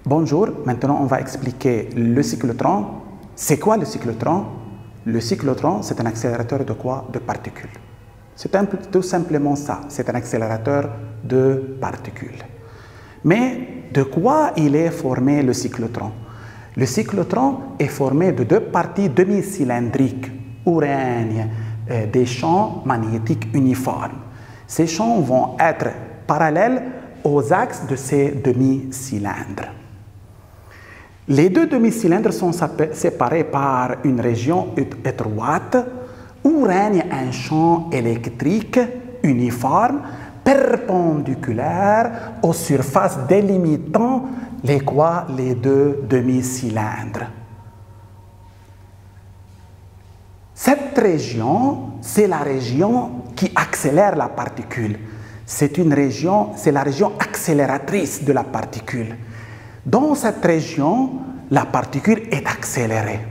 Bonjour, maintenant on va expliquer le cyclotron. C'est quoi le cyclotron? Le cyclotron, c'est un accélérateur de quoi? De particules. C'est tout simplement ça, c'est un accélérateur de particules. Mais de quoi il est formé le cyclotron? Le cyclotron est formé de deux parties demi-cylindriques où règnent des champs magnétiques uniformes. Ces champs vont être parallèles aux axes de ces demi-cylindres. Les deux demi-cylindres sont séparés par une région étroite où règne un champ électrique uniforme perpendiculaire aux surfaces délimitant les deux demi-cylindres. Cette région, c'est la région qui accélère la particule. C'est la région accélératrice de la particule. Dans cette région, la particule est accélérée.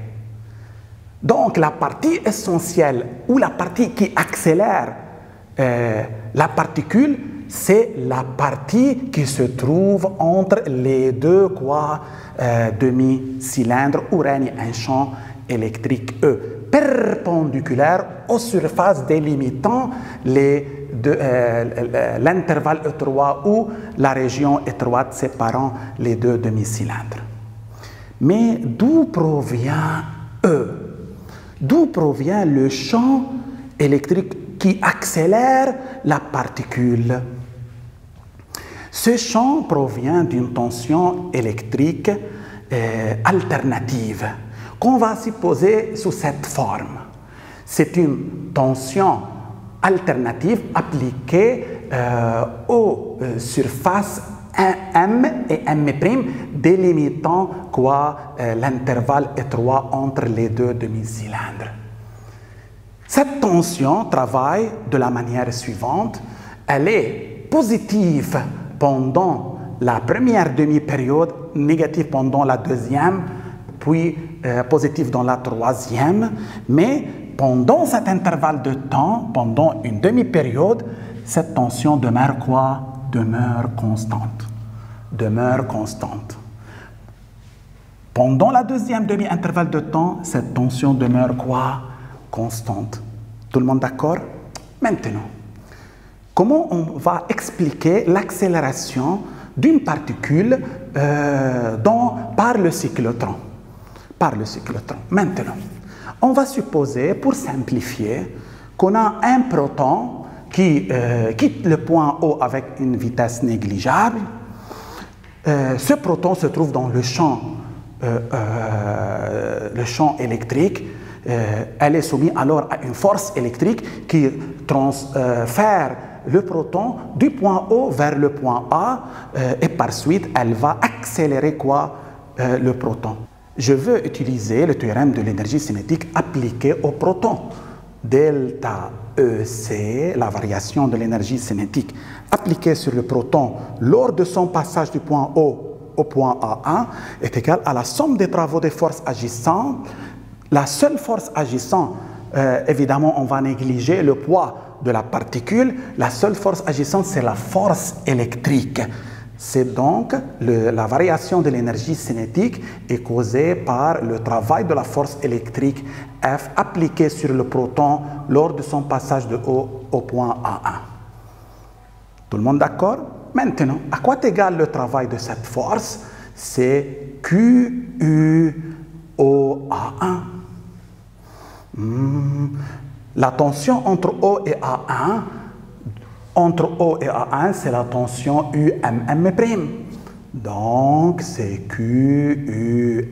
Donc, la partie essentielle ou la partie qui accélère la particule, c'est la partie qui se trouve entre les deux demi-cylindres où règne un champ électrique E, perpendiculaire aux surfaces délimitant l'intervalle étroit ou la région étroite séparant les deux demi-cylindres. Mais d'où provient E? D'où provient le champ électrique qui accélère la particule? Ce champ provient d'une tension électrique alternative qu'on va supposer sous cette forme. C'est une tension alternative appliquée aux surfaces M et M' délimitant l'intervalle étroit entre les deux demi-cylindres. Cette tension travaille de la manière suivante. Elle est positive pendant la première demi-période, négative pendant la deuxième, puis positive dans la troisième, mais pendant cet intervalle de temps, pendant une demi-période, cette tension demeure quoi? Demeure constante. Demeure constante. Pendant la deuxième demi-intervalle de temps, cette tension demeure quoi? Constante. Tout le monde d'accord? Maintenant, comment on va expliquer l'accélération d'une particule par le cyclotron? Par le cyclotron. Maintenant, on va supposer, pour simplifier, qu'on a un proton qui quitte le point O avec une vitesse négligeable. Ce proton se trouve dans le champ électrique. Elle est soumise alors à une force électrique qui transfère le proton du point O vers le point A et par suite, elle va accélérer le proton. Je veux utiliser le théorème de l'énergie cinétique appliqué au proton. Delta EC, la variation de l'énergie cinétique appliquée sur le proton lors de son passage du point O au point A1 est égale à la somme des travaux des forces agissantes. La seule force agissante, évidemment, on va négliger le poids de la particule. La seule force agissante, c'est la force électrique. C'est donc la variation de l'énergie cinétique est causée par le travail de la force électrique F appliquée sur le proton lors de son passage de O au point A1. Tout le monde d'accord? Maintenant, à quoi est égal le travail de cette force? C'est QU au A1. La tension entre O et A1, c'est la tension UMM'. Donc, c'est QUMM'.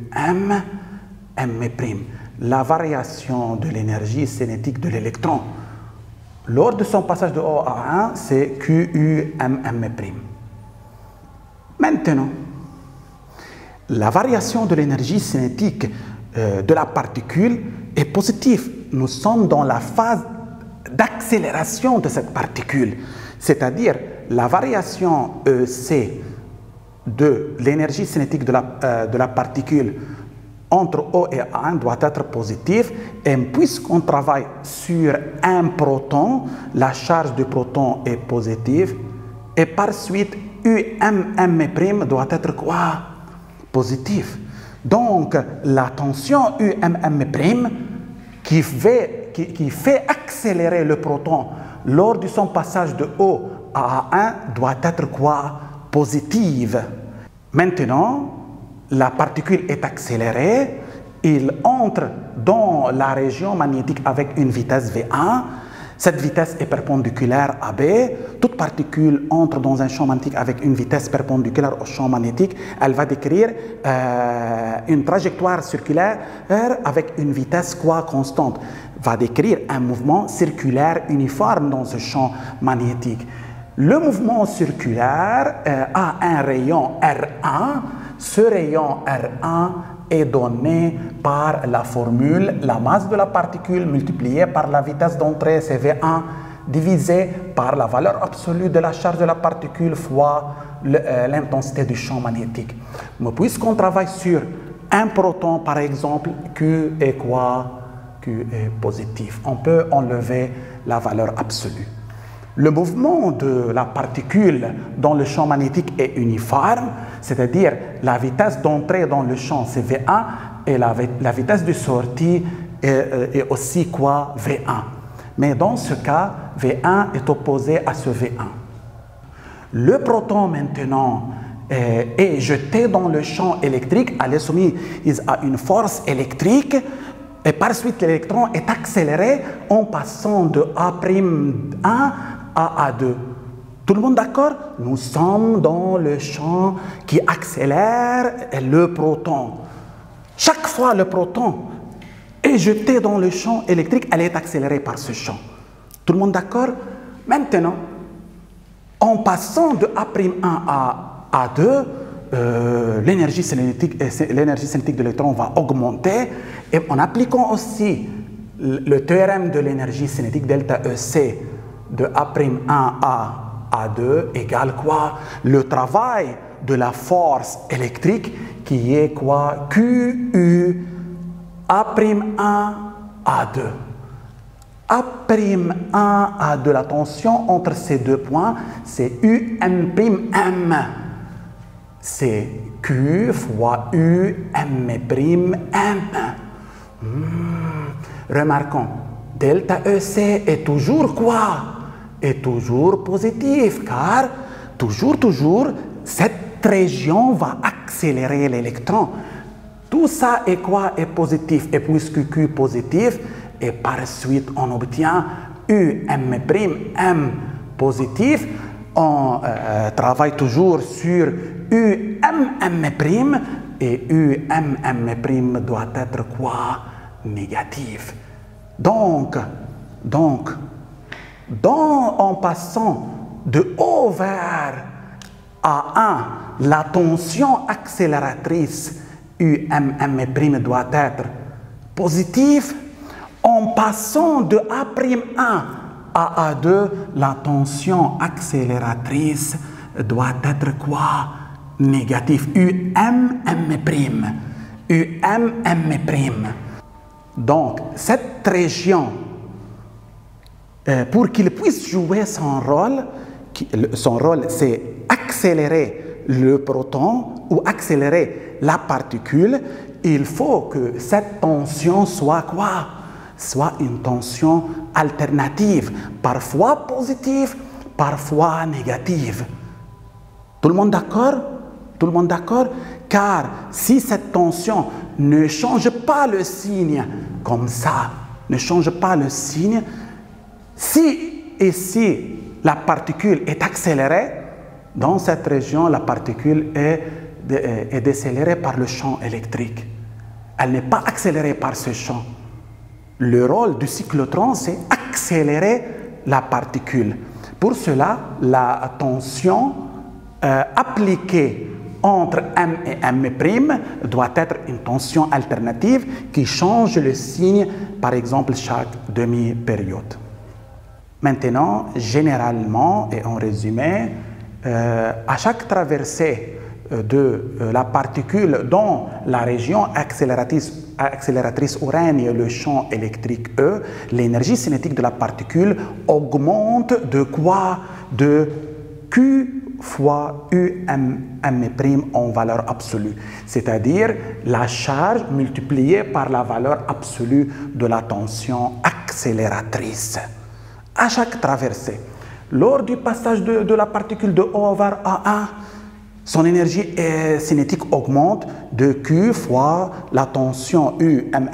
La variation de l'énergie cinétique de l'électron lors de son passage de O à 1, c'est QUMM'. Maintenant, la variation de l'énergie cinétique de la particule est positive. Nous sommes dans la phase d'accélération de cette particule, c'est-à-dire la variation EC de l'énergie cinétique de la particule entre O et A1 doit être positive, et puisqu'on travaille sur un proton, la charge du proton est positive, et par suite UMM' doit être quoi? positive. Donc, la tension UMM' qui fait accélérer le proton lors de son passage de O à A1 doit être quoi? Positive. Maintenant, la particule est accélérée, il entre dans la région magnétique avec une vitesse V1. Cette vitesse est perpendiculaire à B. Toute particule entre dans un champ magnétique avec une vitesse perpendiculaire au champ magnétique. Elle va décrire une trajectoire circulaire avec une vitesse quoi constante. Va décrire un mouvement circulaire uniforme dans ce champ magnétique. Le mouvement circulaire a un rayon R1. Ce rayon R1 est donné par la formule la masse de la particule multipliée par la vitesse d'entrée CV1 divisé par la valeur absolue de la charge de la particule fois l'intensité du champ magnétique. Mais puisqu'on travaille sur un proton par exemple, Q est quoi? Q est positif. On peut enlever la valeur absolue. Le mouvement de la particule dans le champ magnétique est uniforme, c'est-à-dire la vitesse d'entrée dans le champ c'est V1 et la vitesse de sortie est aussi quoi? V1. Mais dans ce cas, V1 est opposé à ce V1. Le proton maintenant est jeté dans le champ électrique, elle est soumise à une force électrique et par suite l'électron est accéléré en passant de A'1 à A2. Tout le monde d'accord? Nous sommes dans le champ qui accélère le proton. Chaque fois le proton est jeté dans le champ électrique, elle est accélérée par ce champ. Tout le monde d'accord? Maintenant, en passant de A'1 à A2, l'énergie cinétique de l'électron va augmenter et en appliquant aussi le théorème de l'énergie cinétique delta EC de A'1 à A2 égale quoi? Le travail de la force électrique qui est quoi? QU A'1 A2. A'1 A2, la tension entre ces deux points, c'est UM'. C'est Q fois UM'. Remarquons, delta EC est toujours quoi? Est toujours positif, car toujours, cette région va accélérer l'électron. Tout ça est quoi? Est positif. Et puisque Q est positif, et par suite on obtient UM' positif, on travaille toujours sur UM', et UM' doit être quoi? Négatif. Donc, en passant de O vers A1, la tension accélératrice UM' doit être positive. En passant de A'1 à A2, la tension accélératrice doit être quoi? Négative. UM'. Donc, cette région, pour qu'il puisse jouer son rôle, c'est accélérer le proton ou accélérer la particule. Il faut que cette tension soit quoi? Soit une tension alternative, parfois positive, parfois négative. Tout le monde d'accord? Tout le monde d'accord? Car si cette tension ne change pas le signe comme ça, ne change pas le signe, si la particule est accélérée, dans cette région, la particule est décélérée par le champ électrique. Elle n'est pas accélérée par ce champ. Le rôle du cyclotron, c'est accélérer la particule. Pour cela, la tension appliquée entre M et M' doit être une tension alternative qui change le signe, par exemple, chaque demi-période. Maintenant, généralement et en résumé, à chaque traversée de la particule dans la région accélératrice où règne le champ électrique E, l'énergie cinétique de la particule augmente de quoi? De Q fois UM' en valeur absolue, c'est-à-dire la charge multipliée par la valeur absolue de la tension accélératrice à chaque traversée. Lors du passage de la particule de O vers A1, son énergie cinétique augmente de Q fois la tension UM'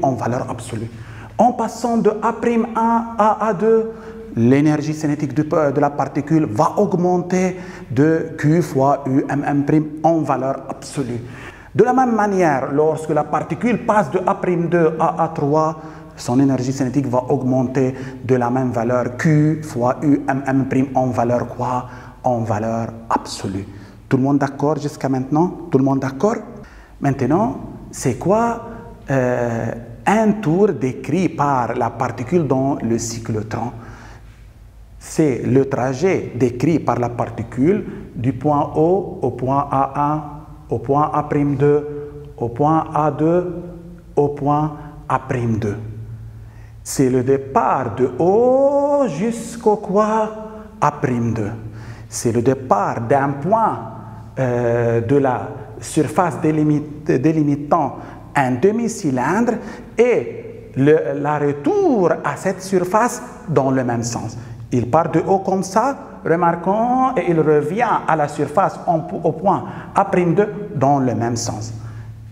en valeur absolue. En passant de A' à A2, l'énergie cinétique de la particule va augmenter de Q fois UM' en valeur absolue. De la même manière, lorsque la particule passe de A'2 à A3, son énergie cinétique va augmenter de la même valeur Q fois UM' en valeur quoi? En valeur absolue. Tout le monde d'accord jusqu'à maintenant? Tout le monde d'accord? Maintenant, c'est quoi un tour décrit par la particule dans le cyclotron? C'est le trajet décrit par la particule du point O au point A1, au point A'2, au point A2, au point A'2. C'est le départ de O jusqu'au quoi? A'2. C'est le départ d'un point de la surface délimitant un demi-cylindre et la retour à cette surface dans le même sens. Il part de haut comme ça, remarquons, et il revient à la surface au point A'2 dans le même sens.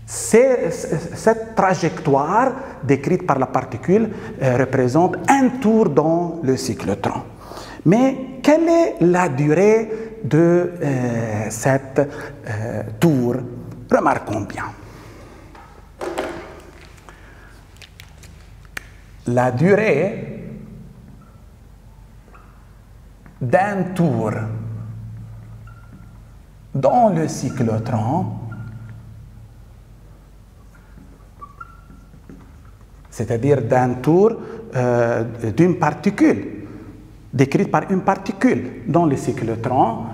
Cette trajectoire décrite par la particule représente un tour dans le cyclotron. Mais quelle est la durée de cette tour? Remarquons bien. La durée d'un tour dans le cyclotron, c'est-à-dire d'un tour d'une particule, décrite par une particule dans le cyclotron,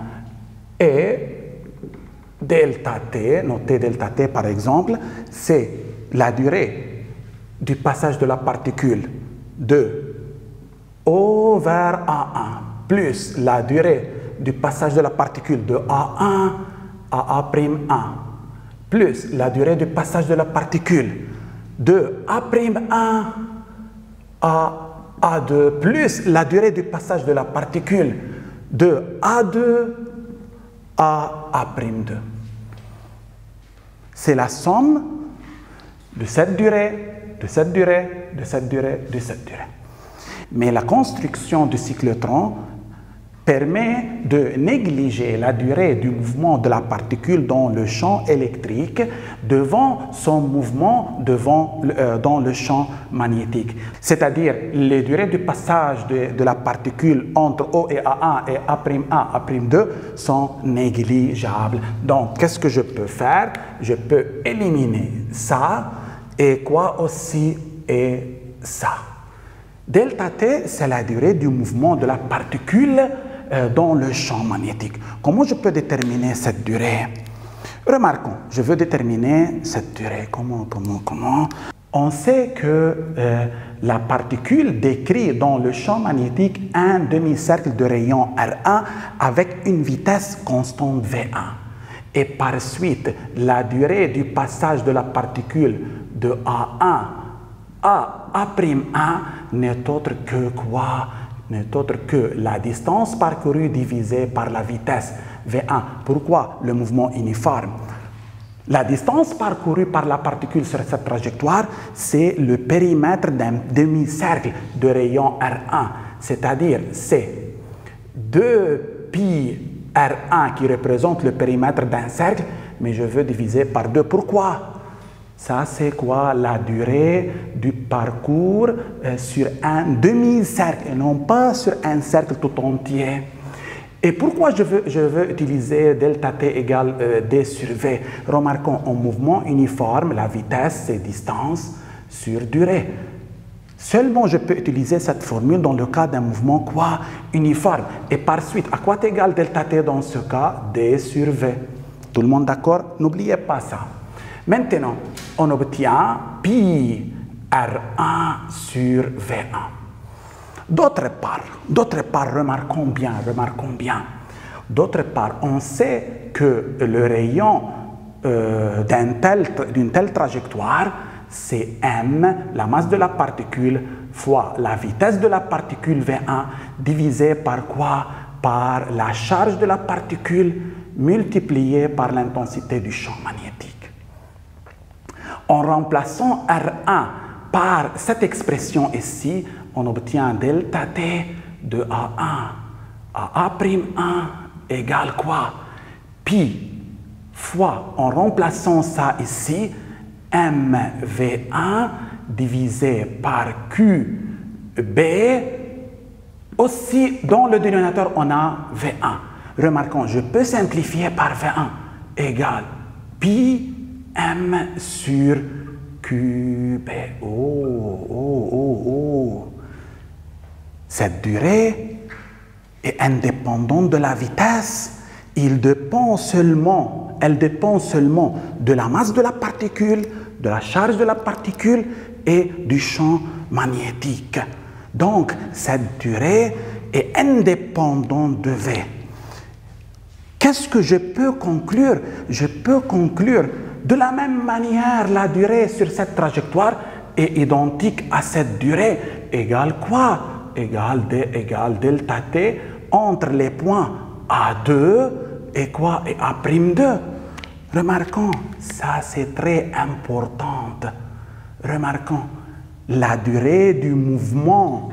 et delta t, notez delta t par exemple, c'est la durée du passage de la particule de O vers A1 plus la durée du passage de la particule de A1 à A'1 plus la durée du passage de la particule de A'1 à A2 plus la durée du passage de la particule de A2 à A'2. C'est la somme de cette durée, de cette durée, de cette durée, de cette durée. Mais la construction du cyclotron permet de négliger la durée du mouvement de la particule dans le champ électrique devant son mouvement dans le champ magnétique. C'est-à-dire les durées du passage de la particule entre O et A1 et A'1, A'2 sont négligeables. Donc, qu'est-ce que je peux faire? Je peux éliminer ça et quoi aussi et ça. Delta T, c'est la durée du mouvement de la particule dans le champ magnétique. Comment je peux déterminer cette durée? Remarquons, je veux déterminer cette durée. Comment? On sait que la particule décrit dans le champ magnétique un demi-cercle de rayon R1 avec une vitesse constante V1. Et par suite, la durée du passage de la particule de A1 à A'1 n'est autre que quoi? N'est autre que la distance parcourue divisée par la vitesse V1. Pourquoi le mouvement uniforme? La distance parcourue par la particule sur cette trajectoire, c'est le périmètre d'un demi-cercle de rayon R1. C'est-à-dire, c'est 2πr1 qui représente le périmètre d'un cercle, mais je veux diviser par 2. Pourquoi? Ça, c'est quoi? La durée du parcours sur un demi-cercle et non pas sur un cercle tout entier. Et pourquoi je veux utiliser delta t égale d sur v? Remarquons, en mouvement uniforme, la vitesse, c'est distance sur durée. Seulement, je peux utiliser cette formule dans le cas d'un mouvement quoi? Uniforme. Et par suite, à quoi est égal delta t dans ce cas? D sur v. Tout le monde d'accord? N'oubliez pas ça. Maintenant, on obtient pi R1 sur V1. D'autre part, remarquons bien, D'autre part, on sait que le rayon d'une telle trajectoire, c'est m, la masse de la particule, fois la vitesse de la particule V1, divisé par quoi? Par la charge de la particule multipliée par l'intensité du champ magnétique. En remplaçant R1 par cette expression ici, on obtient delta T de A1 à A'1 égale quoi? Pi fois, en remplaçant ça ici, mV1 divisé par QB, aussi dans le dénominateur on a V1. Remarquons, je peux simplifier par V1 égale pi m sur QB. Cette durée est indépendante de la vitesse. Elle dépend seulement de la masse de la particule, de la charge de la particule et du champ magnétique. Donc, cette durée est indépendante de V. Qu'est-ce que je peux conclure? Je peux conclure de la même manière, la durée sur cette trajectoire est identique à cette durée égale quoi? Égale D égale delta T entre les points A2 et quoi? Et A'2. Remarquons, ça c'est très important. Remarquons, la durée du mouvement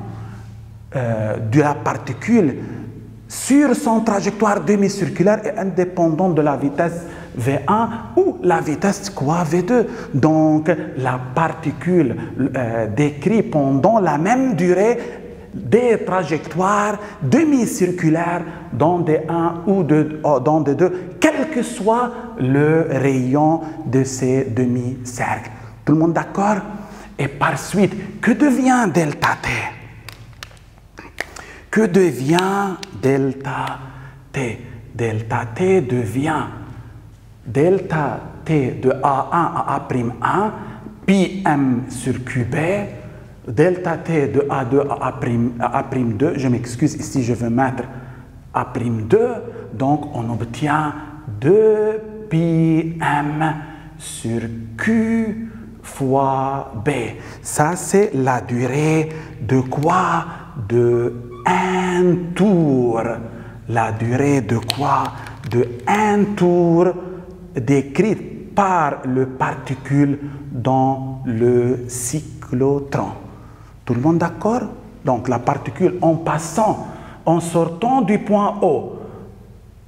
de la particule sur son trajectoire demi-circulaire est indépendante de la vitesse V1 ou la vitesse quoi? V2. Donc, la particule décrit pendant la même durée des trajectoires demi-circulaires dans des 1 ou dans des 2, quel que soit le rayon de ces demi-cercles. Tout le monde d'accord? Et par suite, que devient delta T? Que devient delta T? Delta T devient delta T de A1 à A'1, pi m sur QB, delta T de A2 à A'2, je m'excuse, ici je veux mettre A'2, donc on obtient 2 pi m sur Q fois B. Ça c'est la durée de quoi? De un tour. La durée de quoi? De un tour décrite par le particule dans le cyclotron. Tout le monde d'accord? Donc la particule en passant, en sortant du point O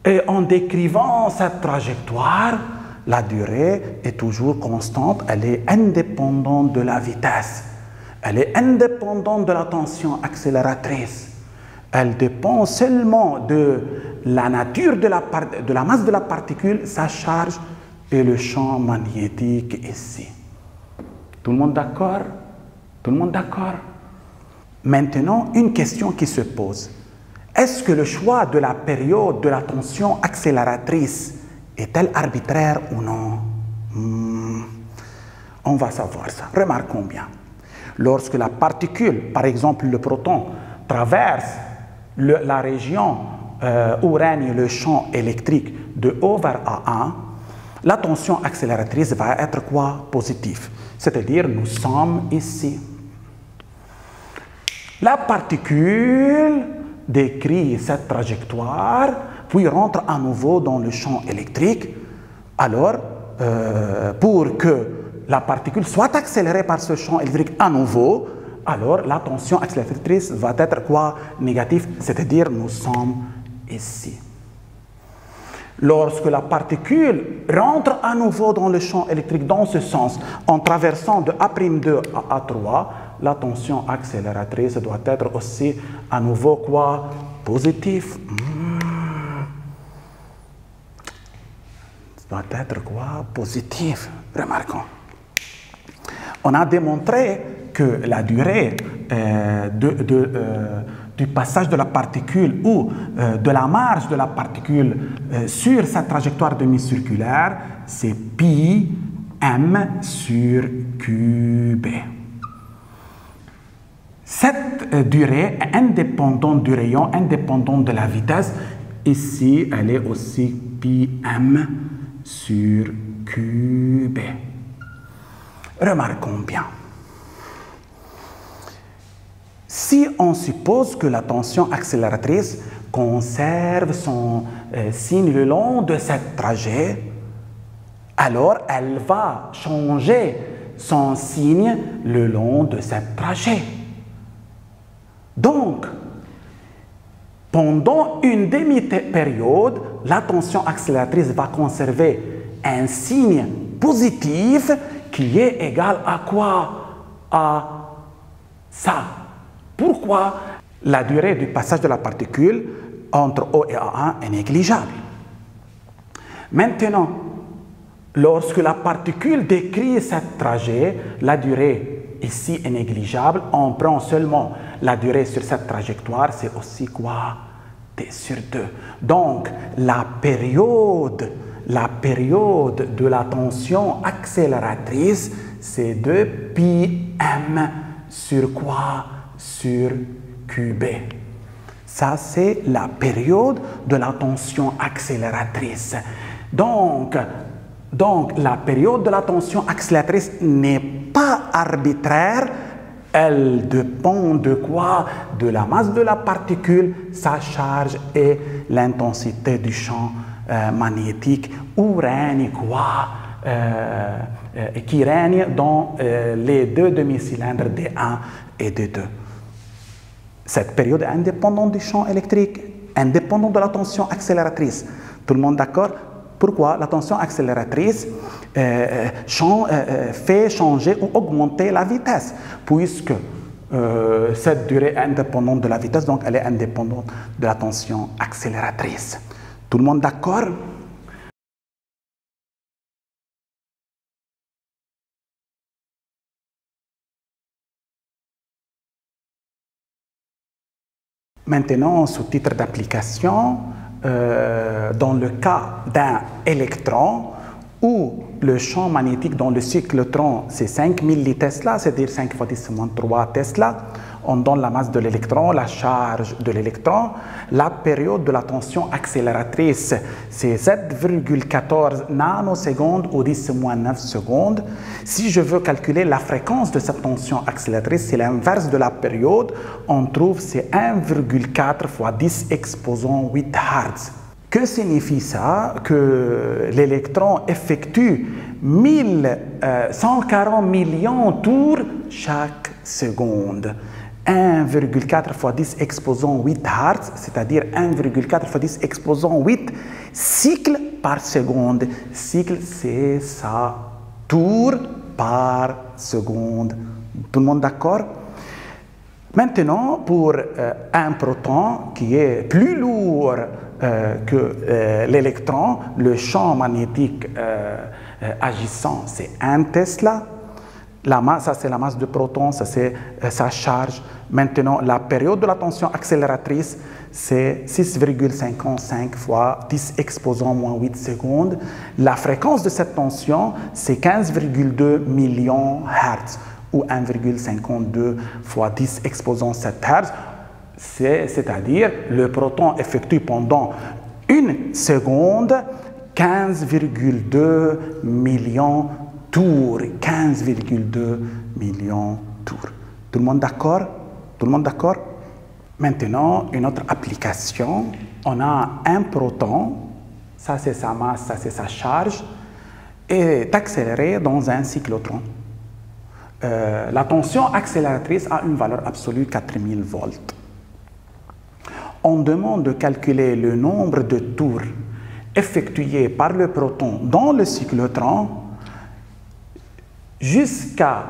et en décrivant cette trajectoire, la durée est toujours constante, elle est indépendante de la vitesse, elle est indépendante de la tension accélératrice, elle dépend seulement de la nature de la masse de la particule, sa charge et le champ magnétique ici. Tout le monde d'accord? Tout le monde d'accord? Maintenant, une question qui se pose. Est-ce que le choix de la période de la tension accélératrice est-elle arbitraire ou non? On va savoir ça. Remarquons bien. Lorsque la particule, par exemple le proton, traverse la région où règne le champ électrique de O vers A1, la tension accélératrice va être quoi? Positive. C'est-à-dire, nous sommes ici. La particule décrit cette trajectoire, puis rentre à nouveau dans le champ électrique. Alors, pour que la particule soit accélérée par ce champ électrique à nouveau, alors la tension accélératrice va être quoi? Négative, c'est-à-dire nous sommes ici. Lorsque la particule rentre à nouveau dans le champ électrique dans ce sens, en traversant de A'2 à A3, la tension accélératrice doit être aussi à nouveau quoi? Positive. Doit être quoi? Positive. Remarquons. On a démontré que la durée du passage de la particule ou de la marge de la particule sur sa trajectoire demi-circulaire, c'est pi m sur QB. Cette durée est indépendante du rayon, indépendante de la vitesse. ici, elle est aussi pi m sur qb. Remarquons bien. Si on suppose que la tension accélératrice conserve son signe le long de ce trajet, alors elle va changer son signe le long de ce trajet. Donc, pendant une demi-période, la tension accélératrice va conserver un signe positif qui est égal à quoi? À ça. Pourquoi? La durée du passage de la particule entre O et A1 est négligeable. Maintenant, lorsque la particule décrit ce trajet, la durée ici est négligeable. On prend seulement la durée sur cette trajectoire, c'est aussi quoi? T sur 2. Donc, la période de la tension accélératrice, c'est 2 pi m sur quoi? Sur qb. Ça, c'est la période de la tension accélératrice. Donc, la période de la tension accélératrice n'est pas arbitraire. Elle dépend de quoi? De la masse de la particule, sa charge et l'intensité du champ magnétique où règne quoi? Qui règne dans les deux demi-cylindres D1 et D2. Cette période est indépendante du champ électrique, indépendante de la tension accélératrice. Tout le monde d'accord? Pourquoi? La tension accélératrice fait changer ou augmenter la vitesse, puisque cette durée est indépendante de la vitesse, donc elle est indépendante de la tension accélératrice. Tout le monde d'accord? Maintenant, sous-titre d'application, dans le cas d'un électron où le champ magnétique dans le cyclotron c'est 5 millitesla, c'est-à-dire 5 fois 10 moins 3 Tesla, on donne la masse de l'électron, la charge de l'électron, la période de la tension accélératrice c'est 7,14 nanosecondes ou 10 moins 9 secondes. Si je veux calculer la fréquence de cette tension accélératrice, c'est l'inverse de la période, on trouve c'est 1,4 fois 10 exposant 8 Hz. Que signifie ça? Que l'électron effectue 140 millions de tours chaque seconde. 1,4 fois 10 exposant 8 Hz, c'est-à-dire 1,4 fois 10 exposant 8 cycles par seconde. Cycle, c'est ça, tour par seconde. Tout le monde d'accord? Maintenant, pour un proton qui est plus lourd que l'électron, le champ magnétique agissant, c'est 1 Tesla. La masse, ça c'est la masse de proton, ça c'est sa charge. Maintenant, la période de la tension accélératrice, c'est 6,55 fois 10 exposant moins 8 secondes. La fréquence de cette tension, c'est 15,2 millions Hz ou 1,52 fois 10 exposant 7 Hz. C'est-à-dire, le proton effectue pendant une seconde 15,2 millions tours. 15,2 millions de tours. Tout le monde d'accord? Tout le monde d'accord? Maintenant, une autre application. On a un proton, ça c'est sa masse, ça c'est sa charge, est accéléré dans un cyclotron. La tension accélératrice a une valeur absolue 4000 volts. On demande de calculer le nombre de tours effectués par le proton dans le cyclotron jusqu'à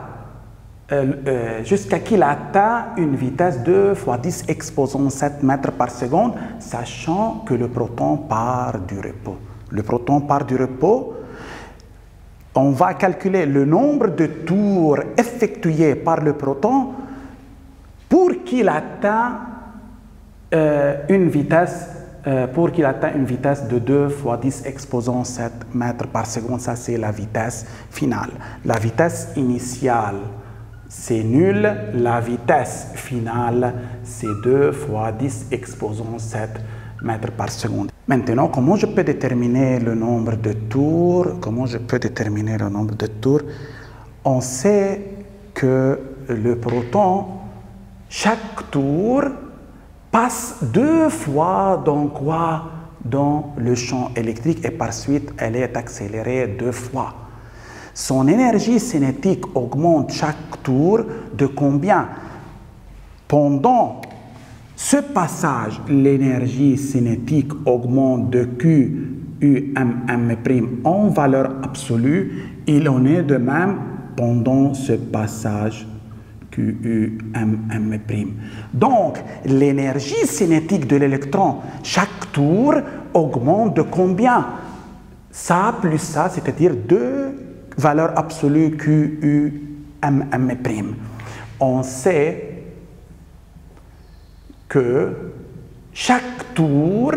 qu'il atteigne une vitesse de 2 fois 10 exposant 7 mètres par seconde, sachant que le proton part du repos. Le proton part du repos. On va calculer le nombre de tours effectués par le proton pour qu'il atteigne une vitesse de 2 fois 10 exposant 7 mètres par seconde. Ça, c'est la vitesse finale. La vitesse initiale, c'est nul. La vitesse finale, c'est 2 fois 10 exposant 7 mètres par seconde. Maintenant, comment je peux déterminer le nombre de tours? On sait que le proton, chaque tour, passe 2 fois dans quoi? Dans le champ électrique et par suite, elle est accélérée 2 fois. Son énergie cinétique augmente chaque tour de combien? Pendant ce passage, l'énergie cinétique augmente de Q, U, M', en valeur absolue. Il en est de même pendant ce passage Q, U, M'. Donc, l'énergie cinétique de l'électron, chaque tour, augmente de combien? Ça plus ça, c'est-à-dire 2 valeurs absolues Q, U, M'. On sait que chaque tour,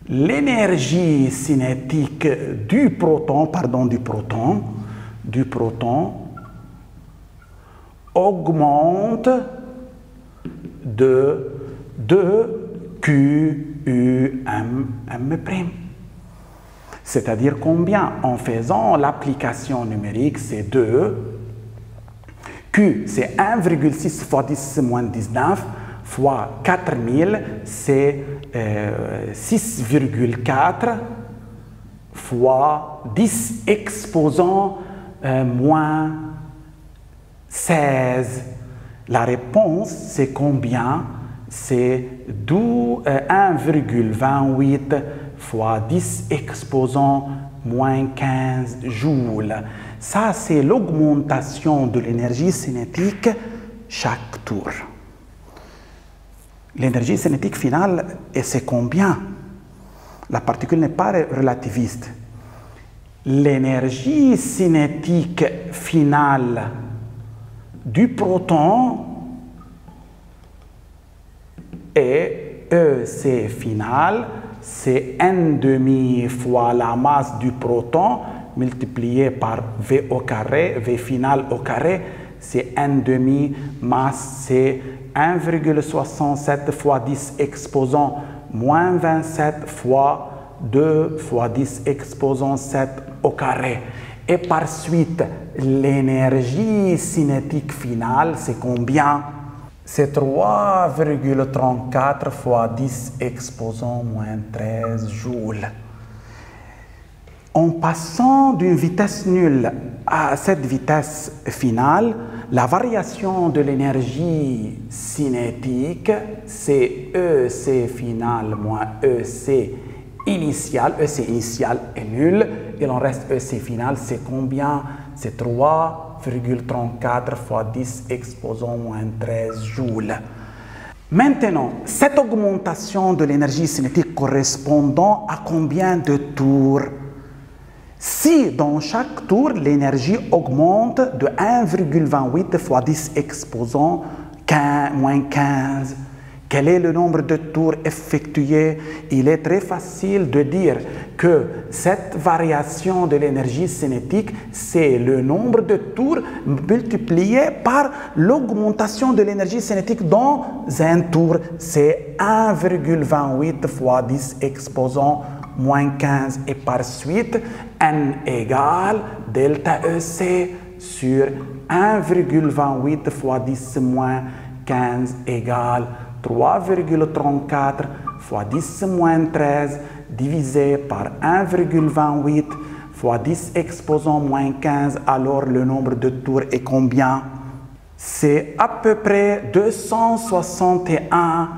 l'énergie cinétique du proton augmente de 2 Q, U, M'. C'est-à-dire combien? En faisant l'application numérique, c'est 2. Q, c'est 1,6 fois 10 moins 19 fois 4000, c'est 6,4 fois 10 exposant moins 16. La réponse, c'est combien? C'est 1,28 fois 10 exposant moins 15 joules. Ça, c'est l'augmentation de l'énergie cinétique chaque tour. L'énergie cinétique finale, et c'est combien? La particule n'est pas relativiste. L'énergie cinétique finale du proton est EC final, c'est n' fois la masse du proton multiplié par V au carré, V final au carré, c'est n' masse, c'est 1,67 fois 10 exposant moins 27 fois 2 fois 10 exposant 7 au carré. Et par suite, l'énergie cinétique finale, c'est combien? C'est 3,34 fois 10 exposant moins 13 joules. En passant d'une vitesse nulle à cette vitesse finale, la variation de l'énergie cinétique, c'est EC final moins EC initial. EC initial est nul. Il en reste EC final, c'est combien? C'est 3,34 fois 10 exposant moins 13 joules. Maintenant, cette augmentation de l'énergie cinétique correspondant à combien de tours? Si dans chaque tour, l'énergie augmente de 1,28 fois 10 exposant moins 15, quel est le nombre de tours effectués? Il est très facile de dire que cette variation de l'énergie cinétique, c'est le nombre de tours multiplié par l'augmentation de l'énergie cinétique dans un tour. C'est 1,28 fois 10 exposant moins 15 et par suite n égale delta EC sur 1,28 fois 10 moins 15 égale 3,34 fois 10 moins 13 divisé par 1,28 fois 10 exposant moins 15. Alors le nombre de tours est combien? C'est à peu près 261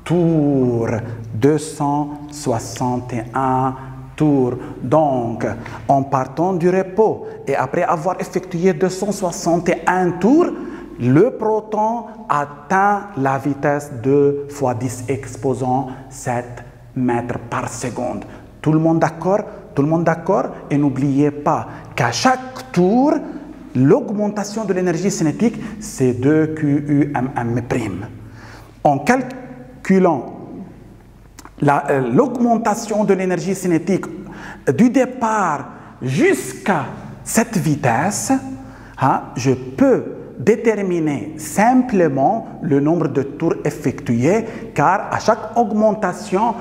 tours. 261 tours. Donc, en partant du repos et après avoir effectué 261 tours, le proton atteint la vitesse de fois 10 exposant 7 mètres par seconde. Tout le monde d'accord? Tout le monde d'accord? Et n'oubliez pas qu'à chaque tour, l'augmentation de l'énergie cinétique, c'est 2QUM'. En calculant l'augmentation de l'énergie cinétique du départ jusqu'à cette vitesse, je peux déterminer simplement le nombre de tours effectués, car à chaque augmentation,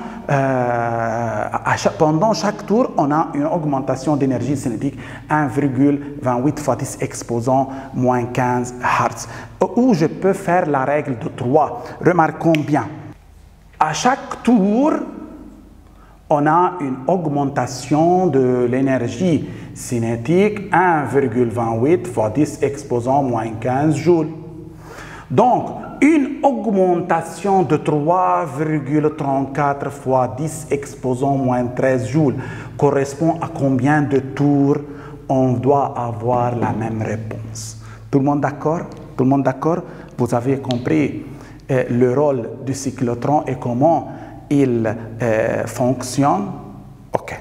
pendant chaque tour, on a une augmentation d'énergie cinétique 1,28 fois 10 exposant moins 15 Hz. Ou je peux faire la règle de 3. Remarquons bien, à chaque tour, on a une augmentation de l'énergie cinétique 1,28 fois 10 exposant moins 15 joules. Donc, une augmentation de 3,34 fois 10 exposant moins 13 joules correspond à combien de tours on doit avoir la même réponse? Tout le monde d'accord? Tout le monde d'accord? Vous avez compris le rôle du cyclotron et comment il fonctionne? OK.